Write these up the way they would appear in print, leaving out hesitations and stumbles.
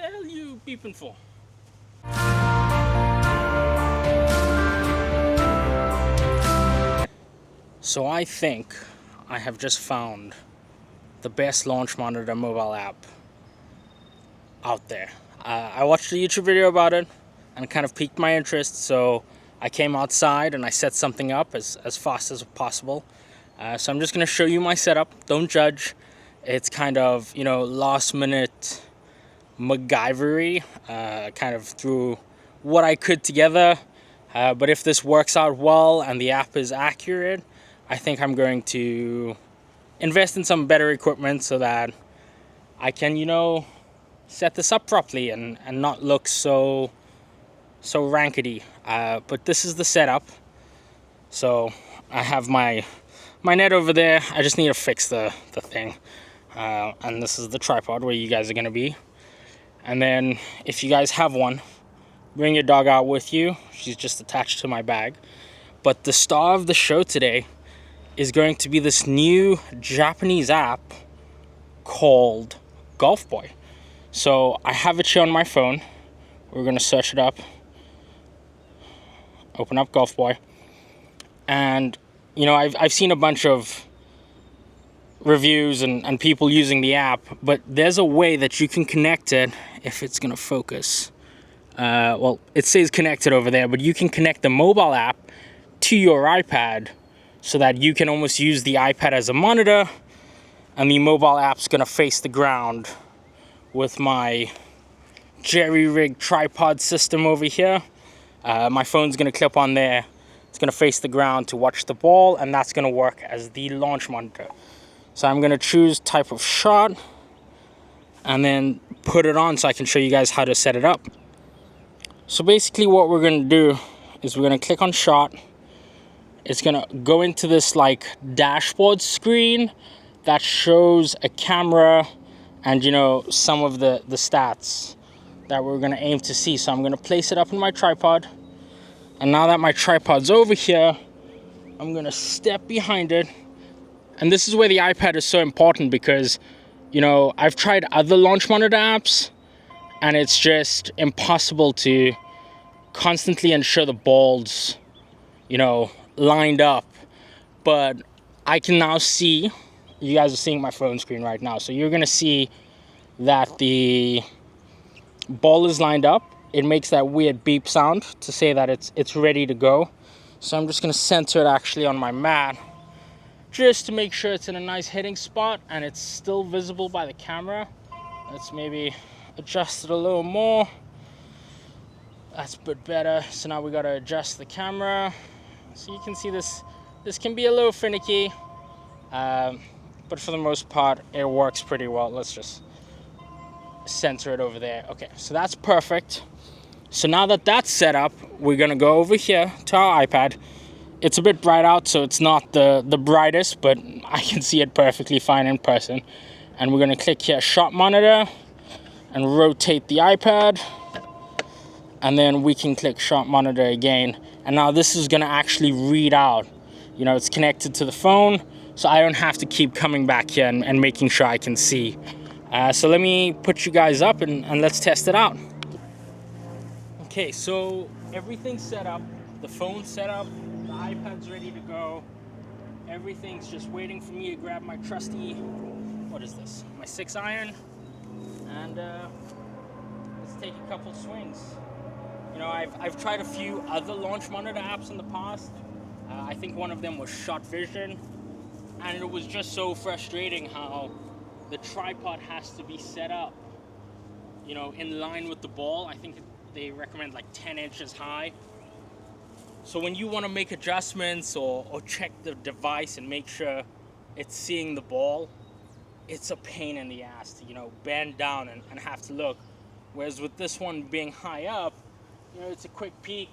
the hell are you beeping for? So I think I have just found the best launch monitor mobile app out there. I watched a YouTube video about it and it kind of piqued my interest, so I came outside and I set something up as fast as possible. So I'm just going to show you my setup. Don't judge. It's kind of, last minute MacGyvery, kind of threw what I could together. But if this works out well and the app is accurate, I think I'm going to invest in some better equipment so that I can, set this up properly and not look so rankedy. But this is the setup. So I have my net over there. I just need to fix the thing. And this is the tripod where you guys are going to be. And then if you guys have one, bring your dog out with you. She's just attached to my bag. But the star of the show today is going to be this new Japanese app called GolfBoy. So I have it here on my phone. We're going to search it up. Open up GolfBoy. And, I've seen a bunch of reviews and people using the app, but there's a way that you can connect it if it's going to focus. Well, it says connected over there, but you can connect the mobile app to your iPad so that you can almost use the iPad as a monitor, and the mobile app's going to face the ground with my jerry-rigged tripod system over here. My phone's going to clip on there. It's going to face the ground to watch the ball, and that's going to work as the launch monitor. So I'm going to choose type of shot and then put it on so I can show you guys how to set it up. So basically what we're going to do is we're going to click on shot. It's going to go into this dashboard screen that shows a camera and some of the stats that we're going to aim to see. So I'm going to place it up in my tripod. And now that my tripod's over here, I'm going to step behind it. And this is where the iPad is so important because, I've tried other launch monitor apps and it's just impossible to constantly ensure the balls, lined up. But I can now see, you guys are seeing my phone screen right now, so you're going to see that the ball is lined up. It makes that weird beep sound to say that it's ready to go. So I'm just going to center it actually on my mat just to make sure it's in a nice hitting spot and it's still visible by the camera. Let's maybe adjust it a little more. That's a bit better. So now we got to adjust the camera. So you can see this can be a little finicky, but for the most part it works pretty well. Let's just center it over there. Okay, so that's perfect. So now that that's set up, we're gonna go over here to our iPad. It's a bit bright out, so it's not the brightest, but I can see it perfectly fine in person. And we're gonna click here, shot monitor, and rotate the iPad. And then we can click shot monitor again. And now this is gonna actually read out. It's connected to the phone, so I don't have to keep coming back here and making sure I can see. So let me put you guys up and let's test it out. Okay, so everything's set up. The phone's set up. The iPad's ready to go. Everything's just waiting for me to grab my trusty, what is this? My 6-iron. And let's take a couple swings. I've tried a few other launch monitor apps in the past. I think one of them was Shot Vision. And it was just so frustrating how the tripod has to be set up, in line with the ball. I think they recommend 10 inches high. So when you want to make adjustments or check the device and make sure it's seeing the ball, it's a pain in the ass to, bend down and have to look. Whereas with this one being high up, it's a quick peek.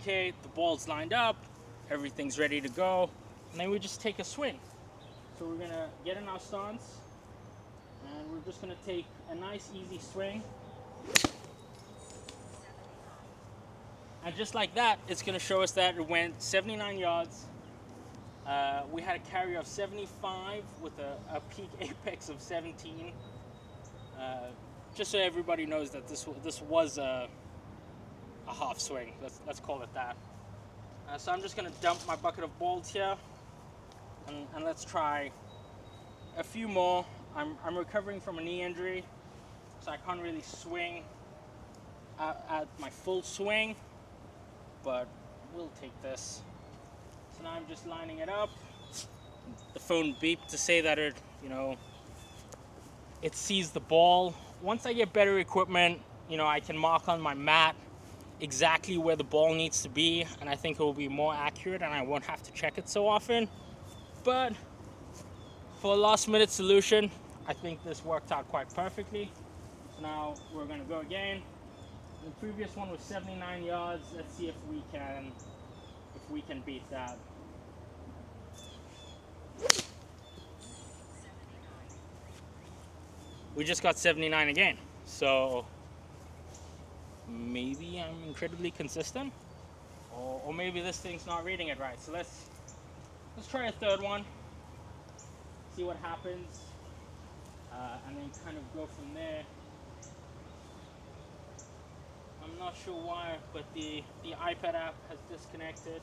Okay, the ball's lined up, everything's ready to go, and then we just take a swing. So we're gonna get in our stance, and we're just gonna take a nice easy swing. And just like that, it's going to show us that it went 79 yards. We had a carry of 75 with a peak apex of 17. just so everybody knows that this was a half swing. Let's call it that. So I'm just gonna dump my bucket of balls here, and let's try a few more. I'm recovering from a knee injury, so I can't really swing at my full swing, but we'll take this. So now I'm just lining it up. The phone beeped to say that it sees the ball. Once I get better equipment, I can mark on my mat exactly where the ball needs to be, and I think it will be more accurate and I won't have to check it so often. But for a last minute solution, I think this worked out quite perfectly. So now we're gonna go again. The previous one was 79 yards. Let's see if we can beat that. We just got 79 again. So maybe I'm incredibly consistent, or maybe this thing's not reading it right. So let's try a third one, see what happens, and then kind of go from there. I'm not sure why, but the iPad app has disconnected.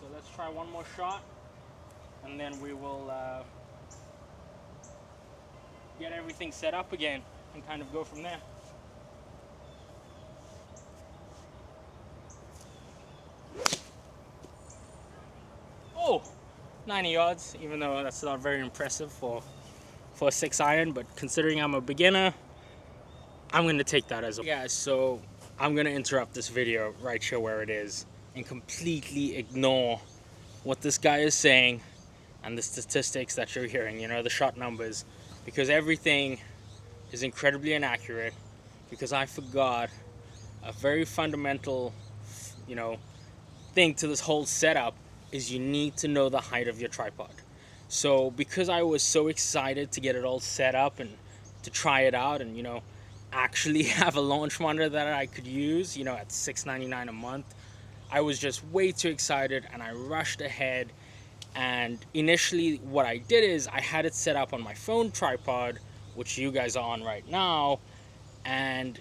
So let's try one more shot, and then we will get everything set up again and kind of go from there. Oh, 90 yards, even though that's not very impressive for a 6-iron, but considering I'm a beginner, I'm gonna take that as a... Yeah, so I'm gonna interrupt this video right here where it is and completely ignore what this guy is saying and the statistics that you're hearing, the shot numbers, because everything is incredibly inaccurate, because I forgot a very fundamental, thing to this whole setup is you need to know the height of your tripod. So because I was so excited to get it all set up and to try it out and actually have a launch monitor that I could use at $6.99 a month, I was just way too excited and I rushed ahead. And initially what I did is I had it set up on my phone tripod, which you guys are on right now, and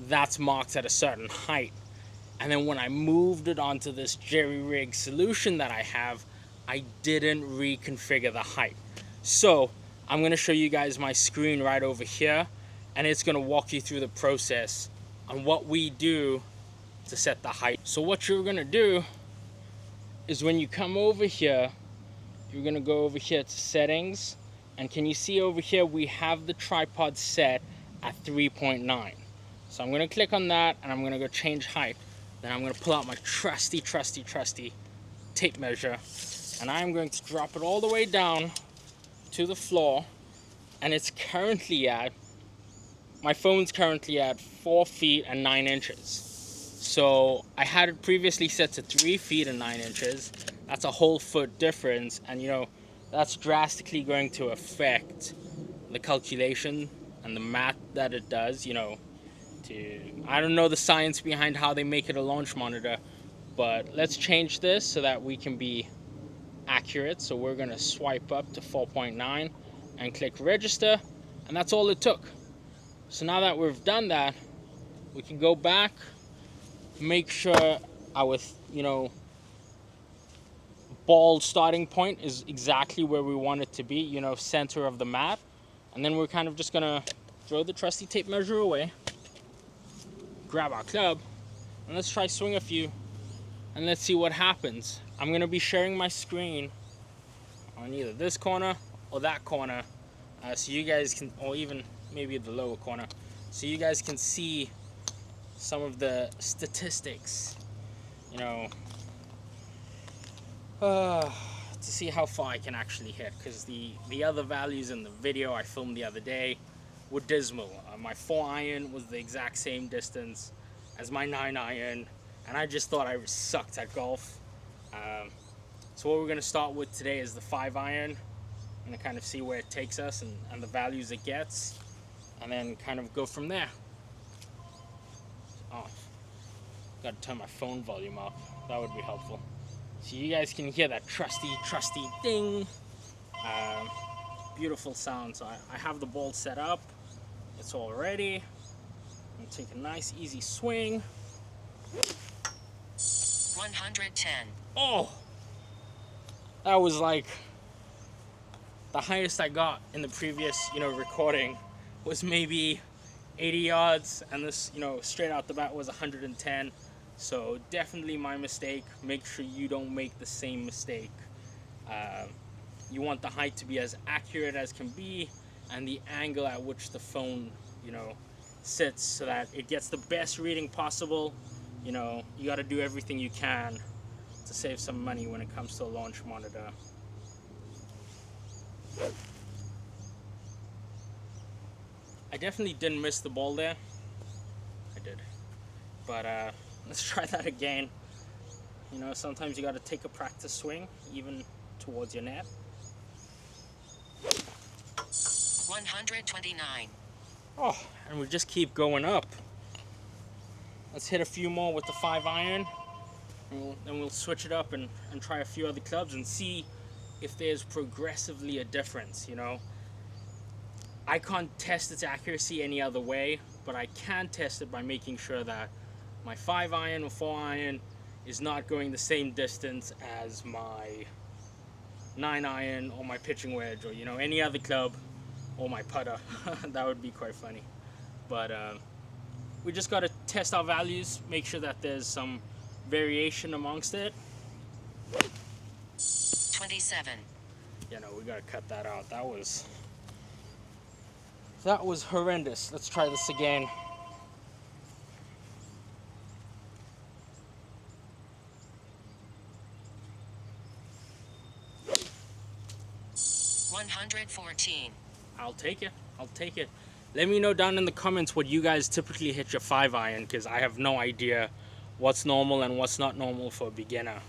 that's marked at a certain height. And then when I moved it onto this jerry-rig solution that I have, I didn't reconfigure the height. So I'm going to show you guys my screen right over here, and it's going to walk you through the process on what we do to set the height. So what you're going to do is when you come over here, you're going to go over here to settings, and can you see over here we have the tripod set at 3.9. So I'm going to click on that and I'm going to go change height. Then I'm going to pull out my trusty tape measure, and I'm going to drop it all the way down to the floor, and it's currently my phone's currently at 4 feet and 9 inches. So I had it previously set to 3 feet and 9 inches. That's a whole foot difference, and that's drastically going to affect the calculation and the math that it does. I don't know the science behind how they make it a launch monitor, but let's change this so that we can be accurate. So we're going to swipe up to 4.9 and click register, and that's all it took. So now that we've done that, we can go back, make sure our ball starting point is exactly where we want it to be, center of the mat, and then we're kind of just gonna throw the trusty tape measure away, grab our club, and let's try swing a few, and let's see what happens. I'm gonna be sharing my screen on either this corner or that corner, so you guys can, or even maybe the lower corner, so you guys can see some of the statistics, to see how far I can actually hit, because the other values in the video I filmed the other day were dismal. My 4-iron was the exact same distance as my 9-iron, and I just thought I sucked at golf. So what we're going to start with today is the 5-iron. I'm going to kind of see where it takes us and the values it gets, and then kind of go from there. Oh, got to turn my phone volume up. That would be helpful. So you guys can hear that trusty ding. Beautiful sound. So I have the ball set up. it's all ready. I'm gonna take a nice easy swing. 110. Oh, that was like the highest I got in the previous, recording was maybe 80 yards, and this, straight out the bat was 110. So definitely my mistake. Make sure you don't make the same mistake. You want the height to be as accurate as can be, and the angle at which the phone, sits, so that it gets the best reading possible. You got to do everything you can to save some money when it comes to a launch monitor. I definitely didn't miss the ball there. I did. But let's try that again. Sometimes you got to take a practice swing, even towards your net. 129. Oh, and we just keep going up. Let's hit a few more with the 5-iron. Then we'll switch it up and try a few other clubs and see if there's progressively a difference, I can't test its accuracy any other way, but I can test it by making sure that my 5-iron or 4-iron is not going the same distance as my 9-iron or my pitching wedge, or any other club, or my putter. That would be quite funny. But we just got to test our values, make sure that there's some variation amongst it. 27. We got to cut that out. That was horrendous. Let's try this again. $114. I'll take it. Let me know down in the comments what you guys typically hit your 5-iron, because I have no idea what's normal and what's not normal for a beginner.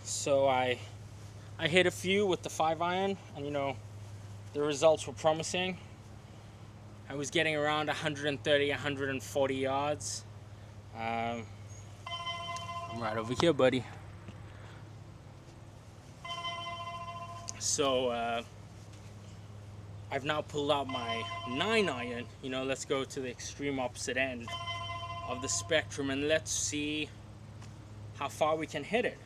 So I hit a few with the 5-iron, and the results were promising. I was getting around 130, 140 yards. I'm right over here, buddy. So I've now pulled out my 9-iron. Let's go to the extreme opposite end of the spectrum and let's see how far we can hit it.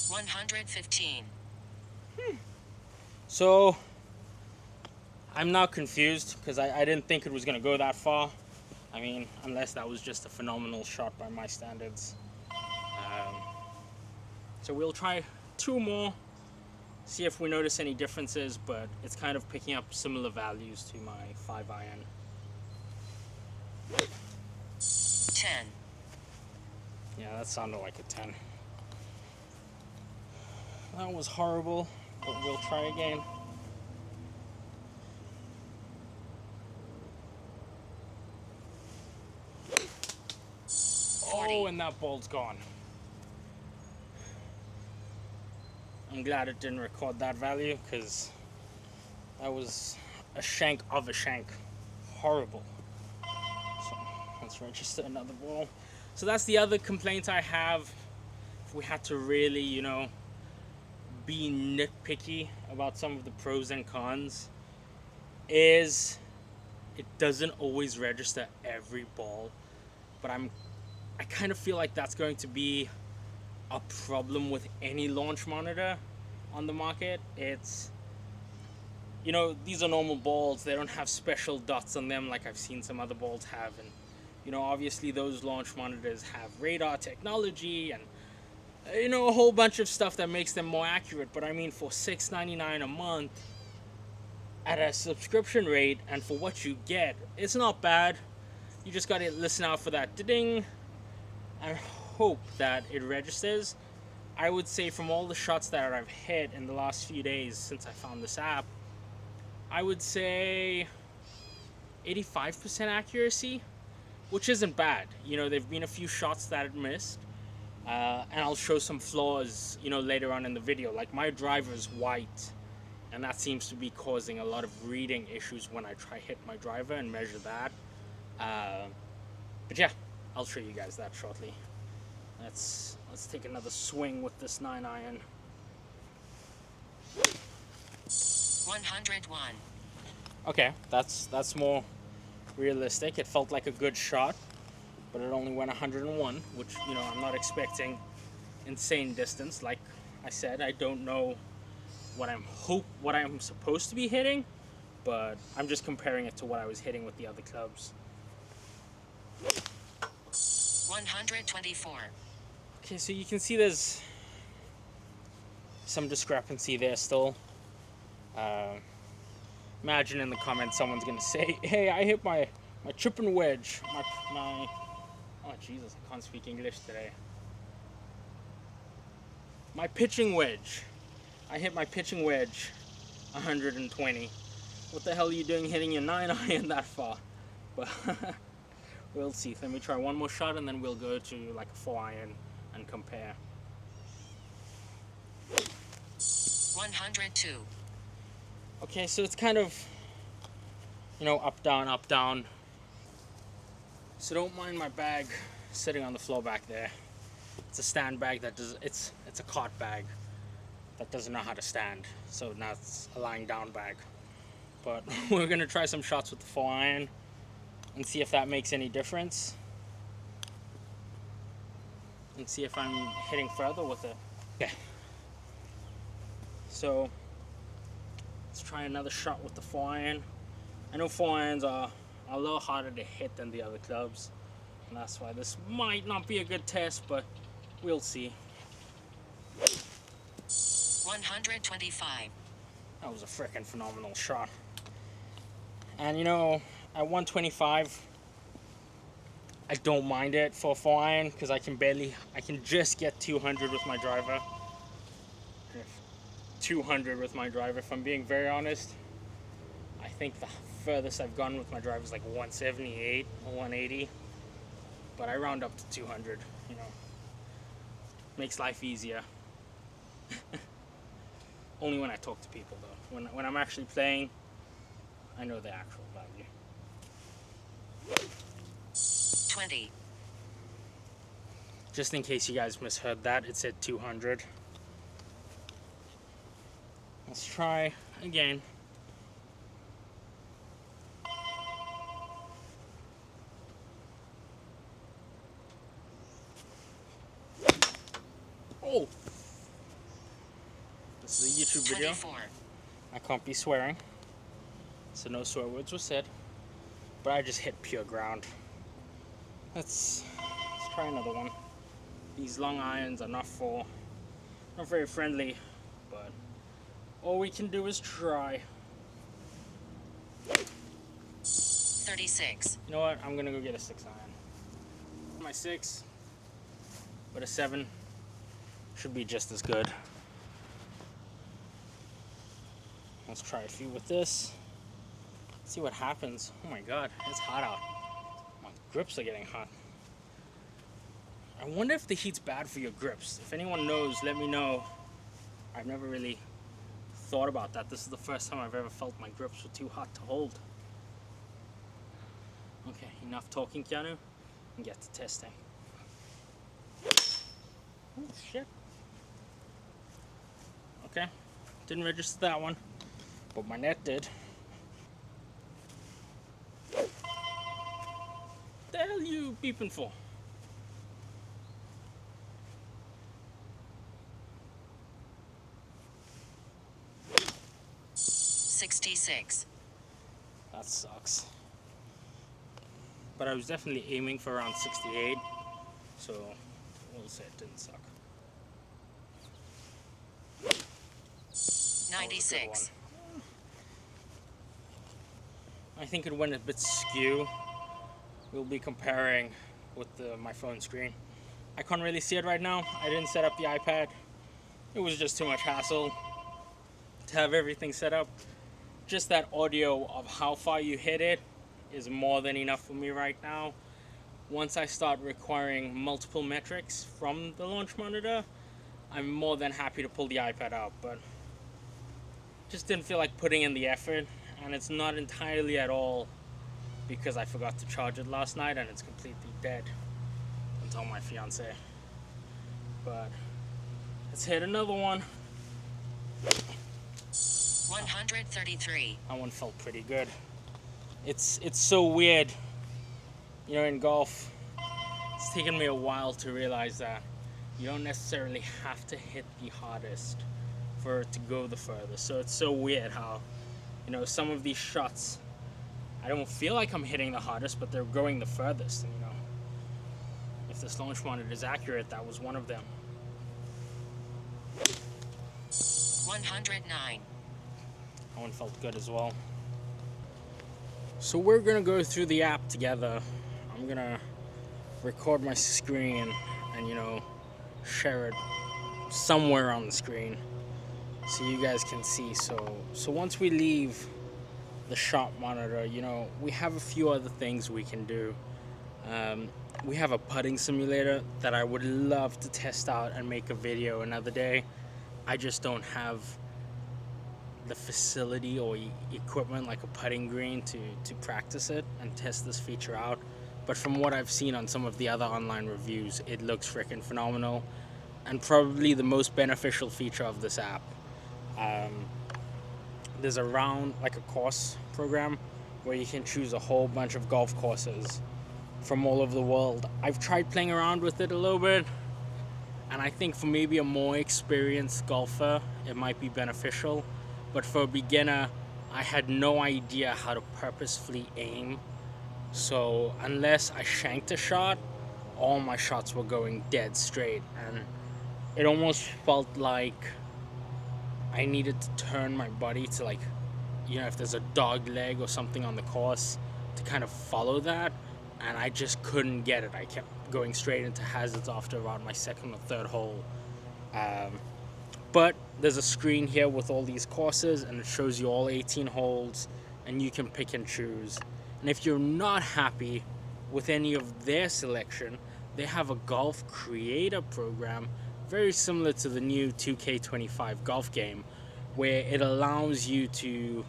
$115. So I'm now confused because I didn't think it was going to go that far. I mean, unless that was just a phenomenal shot by my standards. So we'll try 2 more, see if we notice any differences, but it's kind of picking up similar values to my 5-iron. 10. Yeah, that sounded like a 10. That was horrible, but we'll try again. Oh, and that ball's gone. I'm glad it didn't record that value, because that was a shank of a shank. Horrible. So let's register another ball. So that's the other complaint I have. If we had to really, be nitpicky about some of the pros and cons, is it doesn't always register every ball. But I kind of feel like that's going to be a problem with any launch monitor on the market. It's, these are normal balls. They don't have special dots on them like I've seen some other balls have. And, obviously those launch monitors have radar technology and, a whole bunch of stuff that makes them more accurate. But I mean, for $6.99 a month at a subscription rate, and for what you get, it's not bad. You just got to listen out for that ding and hope that it registers. I would say from all the shots that I've hit in the last few days since I found this app, I would say 85% accuracy, which isn't bad. There've been a few shots that it missed, and I'll show some flaws, later on in the video. Like my driver's white, and that seems to be causing a lot of reading issues when I try hit my driver and measure that. But yeah, I'll show you guys that shortly. Let's take another swing with this 9-iron. 101. Okay, that's more realistic. It felt like a good shot, but it only went 101, which, you know, I'm not expecting insane distance. Like I said, I don't know what I'm supposed to be hitting, but I'm just comparing it to what I was hitting with the other clubs. 124. Okay, so you can see there's some discrepancy there still. Imagine in the comments someone's gonna say, "Hey, I hit my chipping wedge, my oh Jesus, I can't speak English today. My pitching wedge. I hit my pitching wedge 120. What the hell are you doing hitting your 9-iron that far?" But we'll see. Let me try one more shot and then we'll go to like a 4-iron and compare. 102. Okay, so it's kind of, you know, up, down. So don't mind my bag sitting on the floor back there. It's a stand bag that does, it's a cart bag that doesn't know how to stand. So now it's a lying down bag. But we're gonna try some shots with the 4-iron and see if that makes any difference. And see if I'm hitting further with it. Okay. So let's try another shot with the 4-iron. I know 4-irons are a little harder to hit than the other clubs, and that's why this might not be a good test, but we'll see. 125. That was a freaking phenomenal shot. And you know, at 125, I don't mind it for a 4-iron because I can just get 200 with my driver. 200 with my driver, if I'm being very honest. I think the furthest I've gone with my driver is like 178 or 180, but I round up to 200, you know. Makes life easier. Only when I talk to people though. When I'm actually playing, I know the actual value. 20. Just in case you guys misheard that, it said 200. Let's try again. Oh! This is a YouTube video. 24. I can't be swearing, so no swear words were said. But I just hit pure ground. Let's try another one. These long irons are not very friendly, but all we can do is try. 36. You know what? I'm gonna go get a 6-iron. My 6, but a 7 should be just as good. Let's try a few with this. See what happens. Oh my god, it's hot out. My grips are getting hot. I wonder if the heat's bad for your grips. If anyone knows, let me know. I've never really thought about that. This is the first time I've ever felt my grips were too hot to hold. Okay, enough talking, Keanu, and get to testing. Oh shit. Okay, didn't register that one, but my net did. The hell you beeping for? $66. That sucks. But I was definitely aiming for around 68, so we'll say it didn't suck. 96. I think it went a bit skew. We'll be comparing with my phone screen. I can't really see it right now. I didn't set up the iPad. It was just too much hassle to have everything set up. Just that audio of how far you hit it is more than enough for me right now. Once I start requiring multiple metrics from the launch monitor, I'm more than happy to pull the iPad out, but just didn't feel like putting in the effort, and it's not entirely at all because I forgot to charge it last night and it's completely dead until my fiance But let's hit another one. 133. That one felt pretty good. It's so weird, you know, in golf. It's taken me a while to realize that you don't necessarily have to hit the hardest for it to go the furthest. So it's so weird how, you know, some of these shots, I don't feel like I'm hitting the hardest, but they're going the furthest. And, you know, if this launch monitor is accurate, that was one of them. 109. That one felt good as well. So we're gonna go through the app together. I'm gonna record my screen and, you know, share it somewhere on the screen so you guys can see. So once we leave the shot monitor, you know, we have a few other things we can do. We have a putting simulator that I would love to test out and make a video another day. I just don't have the facility or equipment like a putting green to practice it and test this feature out. But from what I've seen on some of the other online reviews, it looks freaking phenomenal and probably the most beneficial feature of this app. There's a round, like a course program, where you can choose a whole bunch of golf courses from all over the world. I've tried playing around with it a little bit, and I think for maybe a more experienced golfer, it might be beneficial. But for a beginner, I had no idea how to purposefully aim. So unless I shanked a shot, all my shots were going dead straight. And it almost felt like I needed to turn my body to, like, you know, if there's a dog leg or something on the course, to kind of follow that. And I just couldn't get it. I kept going straight into hazards after around my second or third hole. But there's a screen here with all these courses, and it shows you all 18 holes, and you can pick and choose. And if you're not happy with any of their selection, they have a golf creator program very similar to the new 2K25 golf game, where it allows you to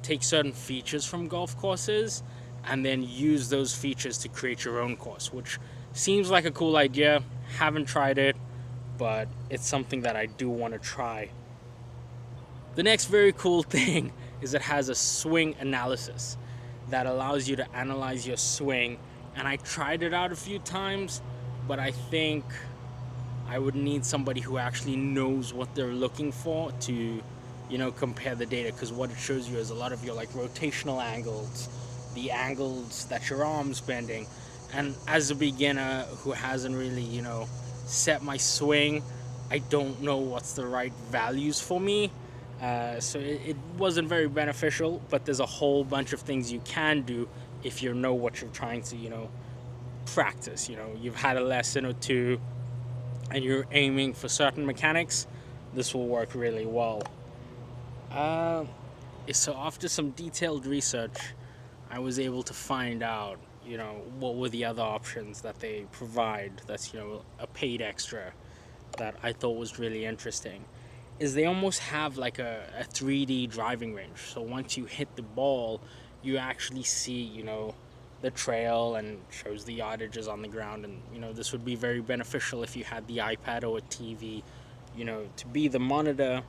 take certain features from golf courses and then use those features to create your own course, which seems like a cool idea. Haven't tried it, but it's something that I do want to try. The next very cool thing is it has a swing analysis that allows you to analyze your swing. And I tried it out a few times, but I think I would need somebody who actually knows what they're looking for to, you know, compare the data. Because what it shows you is a lot of your, like, rotational angles, the angles that your arm's bending. And as a beginner who hasn't really, you know, set my swing, I don't know what's the right values for me. So it wasn't very beneficial, but there's a whole bunch of things you can do if you know what you're trying to, you know, practice. You know, you've had a lesson or two and you're aiming for certain mechanics, this will work really well. So after some detailed research, I was able to find out, you know, what were the other options that they provide that's, you know, a paid extra that I thought was really interesting. Is they almost have like a 3D driving range. So once you hit the ball, you actually see, you know, the trail and shows the yardages on the ground. And, you know, this would be very beneficial if you had the iPad or a TV, you know, to be the monitor.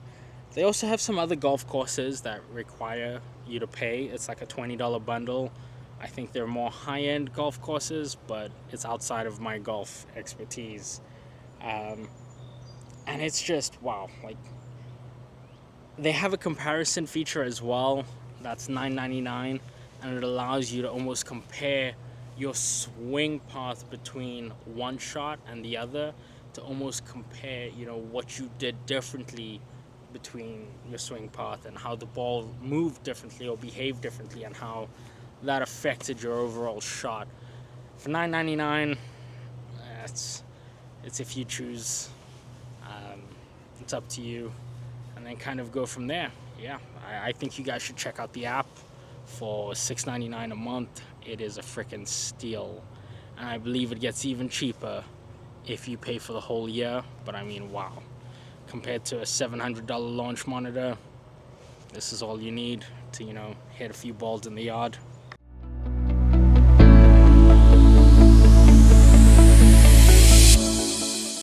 They also have some other golf courses that require you to pay. It's like a $20 bundle. I think they're more high-end golf courses, but it's outside of my golf expertise. And it's just, wow, like, they have a comparison feature as well. That's $9.99, and it allows you to almost compare your swing path between one shot and the other, to almost compare, you know, what you did differently between your swing path and how the ball moved differently or behaved differently and how that affected your overall shot. For $9.99, it's if you choose. It's up to you, and then kind of go from there. Yeah, I think you guys should check out the app for $6.99 a month. It is a freaking steal, and I believe it gets even cheaper if you pay for the whole year. But I mean, wow, compared to a $700 launch monitor, this is all you need to, you know, hit a few balls in the yard.